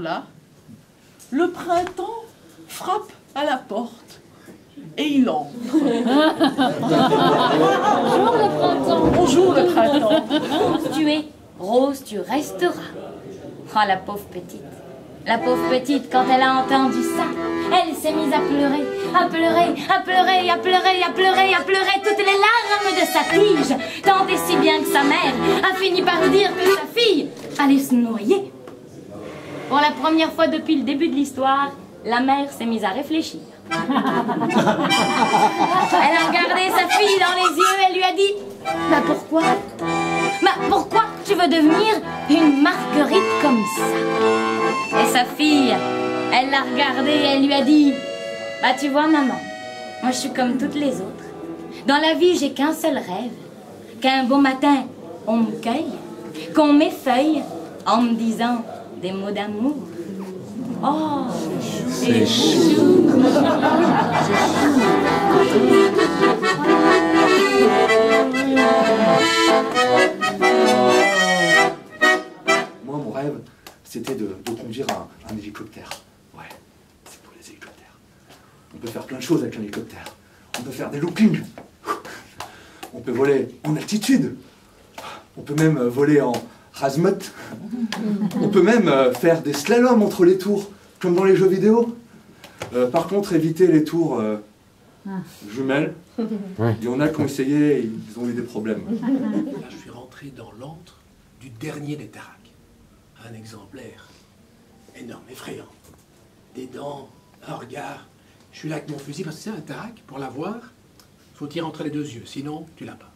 jour-là, le printemps frappe à la porte et il entre. Bonjour le printemps. Bonjour le printemps. Rose tu es, rose tu resteras. Oh la pauvre petite. La pauvre petite, quand elle a entendu ça, elle s'est mise à pleurer, à pleurer, à pleurer, à pleurer, à pleurer, à pleurer toutes les larmes de sa tige, tant et si bien que sa mère a fini par dire que sa fille allait se noyer. Pour la première fois depuis le début de l'histoire, la mère s'est mise à réfléchir. Elle a regardé sa fille dans les yeux et lui a dit « Bah pourquoi ? Bah pourquoi tu veux devenir une Marguerite comme ça ?» Et sa fille, elle l'a regardée et elle lui a dit « Bah tu vois maman, moi je suis comme toutes les autres. Dans la vie j'ai qu'un seul rêve, qu'un beau matin on me cueille, qu'on m'effeuille en me disant des mots d'amour. » Oh, c'est chou. Moi, mon rêve, c'était de conduire un hélicoptère. Ouais, c'est pour les hélicoptères. On peut faire plein de choses avec un hélicoptère. On peut faire des loopings. On peut voler en altitude. On peut même voler en razmotte. On peut même faire des slaloms entre les tours, comme dans les jeux vidéo. Par contre, éviter les tours jumelles. Il y en a qui ont essayé et ils ont eu des problèmes. Là, je suis rentré dans l'antre du dernier des Taraks. Un exemplaire énorme, effrayant. Des dents, un regard. Je suis là avec mon fusil parce que c'est un Tarak. Pour l'avoir, il faut tirer entre les deux yeux, sinon tu l'as pas.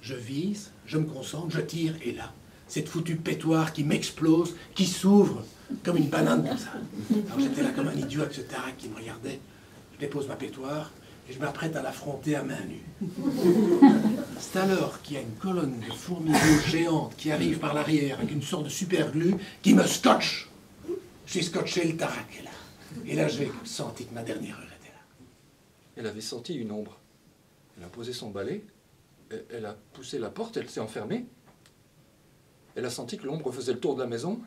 Je vise, je me concentre, je tire et là, cette foutue pétoire qui m'explose, qui s'ouvre comme une banane comme ça. Alors j'étais là comme un idiot avec ce Tarak qui me regardait. Je dépose ma pétoire et je m'apprête à l'affronter à main nue. C'est alors qu'il y a une colonne de fourmiliers géantes qui arrive par l'arrière avec une sorte de super glue qui me scotche. Je suis scotché, le Tarak est là. Et là, j'ai senti que ma dernière heure était là. Elle avait senti une ombre. Elle a posé son balai, elle a poussé la porte, elle s'est enfermée. Elle a senti que l'ombre faisait le tour de la maison.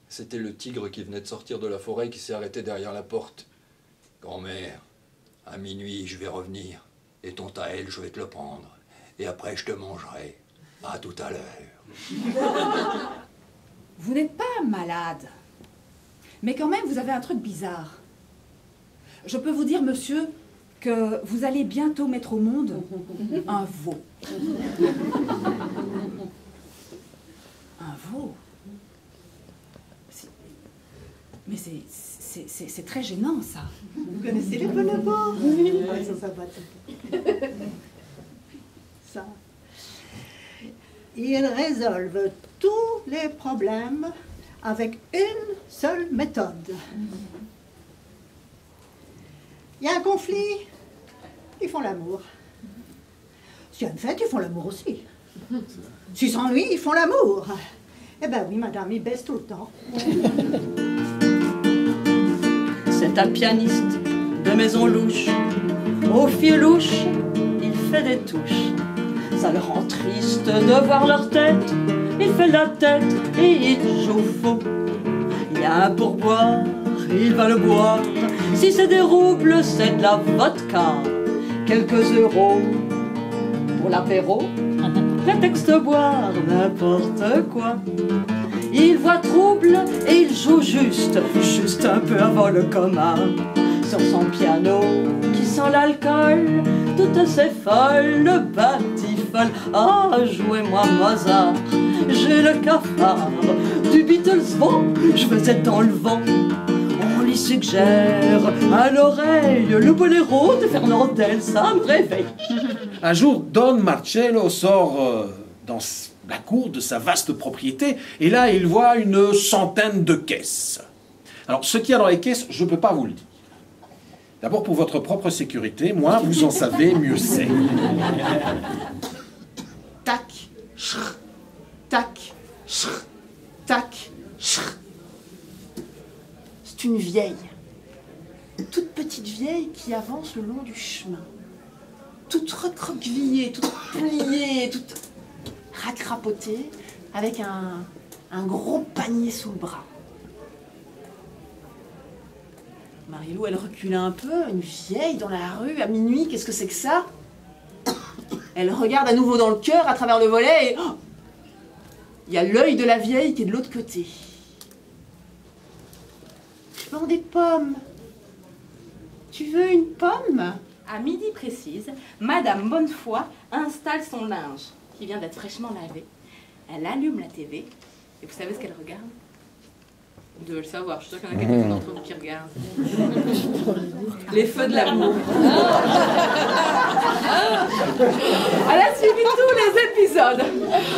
C'était le tigre qui venait de sortir de la forêt qui s'est arrêté derrière la porte. « Grand-mère, à minuit, je vais revenir. Et ton taël, je vais te le prendre. Et après, je te mangerai. À tout à l'heure. » Vous n'êtes pas malade. Mais quand même, vous avez un truc bizarre. Je peux vous dire, monsieur, que vous allez bientôt mettre au monde un veau. Un veau. Mais c'est très gênant, ça. Vous connaissez les bonobos? Oui. Ils sont sympathiques. Ça. Ils résolvent tous les problèmes avec une seule méthode. Il y a un conflit, ils font l'amour. S'il y a une fête, ils font l'amour aussi. S'ils s'ennuient, ils font l'amour. Eh ben oui, madame, ils baissent tout le temps. C'est un pianiste de maison louche. Aux filles louches, il fait des touches. Ça le rend triste de voir leur tête. Il fait la tête et il joue faux. Il y a un pourboire, il va le boire. Si c'est des roubles, c'est de la vodka. Quelques euros pour l'apéro. Prétexte boire n'importe quoi. Il voit trouble et il joue juste un peu avant le coma. Sur son piano qui sent l'alcool, toutes ces folles batifoles. Ah, jouez-moi Mozart, j'ai le cafard du Beatles. Bon, je vais être dans le vent. On lui suggère à l'oreille le boléro de Fernandel, ça me réveille. Un jour, Don Marcello sort dans la cour de sa vaste propriété, et là, il voit une centaine de caisses. Alors, ce qu'il y a dans les caisses, je ne peux pas vous le dire. D'abord, pour votre propre sécurité, moi, vous en savez, mieux c'est. Tac, chr, tac, chr, tac, chr. C'est une vieille, toute petite vieille qui avance le long du chemin. Toute recroquevillée, toute pliée, toute racrapotée, avec un gros panier sous le bras. Marilou, elle recule un peu, une vieille dans la rue à minuit, qu'est-ce que c'est que ça? Elle regarde à nouveau dans le cœur à travers le volet et... oh, il y a l'œil de la vieille qui est de l'autre côté. Je vends des pommes. Tu veux une pomme? À midi précise, Madame Bonnefoy installe son linge, qui vient d'être fraîchement lavé. Elle allume la TV, et vous savez ce qu'elle regarde? Vous devez le savoir, je suis sûre qu'il y en a quelques-uns d'entre vous qui regardent. Les feux de l'amour. Elle a suivi tous les épisodes.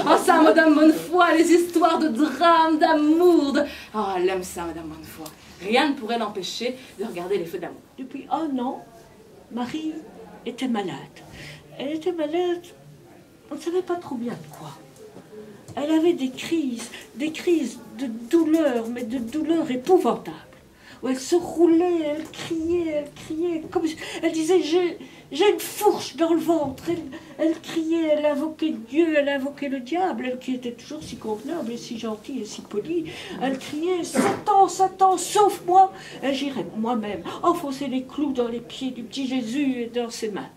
Oh ça, Madame Bonnefoy, les histoires de drame, d'amour, de... Oh, elle aime ça, Madame Bonnefoy. Rien ne pourrait l'empêcher de regarder les feux de l'amour. Depuis un an, Marie était malade. Elle était malade, on ne savait pas trop bien de quoi. Elle avait des crises de douleur, mais de douleur épouvantable. Où elle se roulait, elle criait, comme elle disait j'ai une fourche dans le ventre. Elle criait, elle invoquait Dieu, elle invoquait le diable, elle qui était toujours si convenable et si gentille et si polie. Elle criait Satan, Satan, sauve-moi. Et j'irais moi-même enfoncer les clous dans les pieds du petit Jésus et dans ses mains.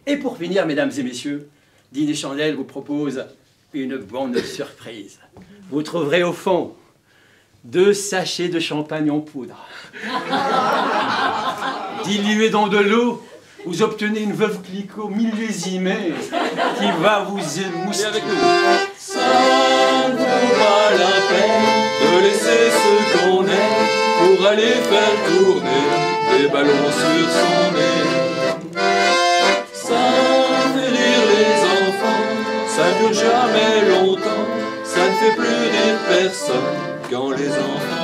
Et pour finir, mesdames et messieurs, Dîner Chandelle vous propose une bonne surprise. Vous trouverez au fond 2 sachets de champagne en poudre. Dilués dans de l'eau, vous obtenez une veuve Clicquot millésimée qui va vous émoustiller avec nous. Ça ne vaut pas la peine de laisser ce qu'on est pour aller faire tourner des ballons sur son nez. Ça fait rire les enfants, ça ne dure jamais longtemps, ça ne fait plus rire personne quand les enfants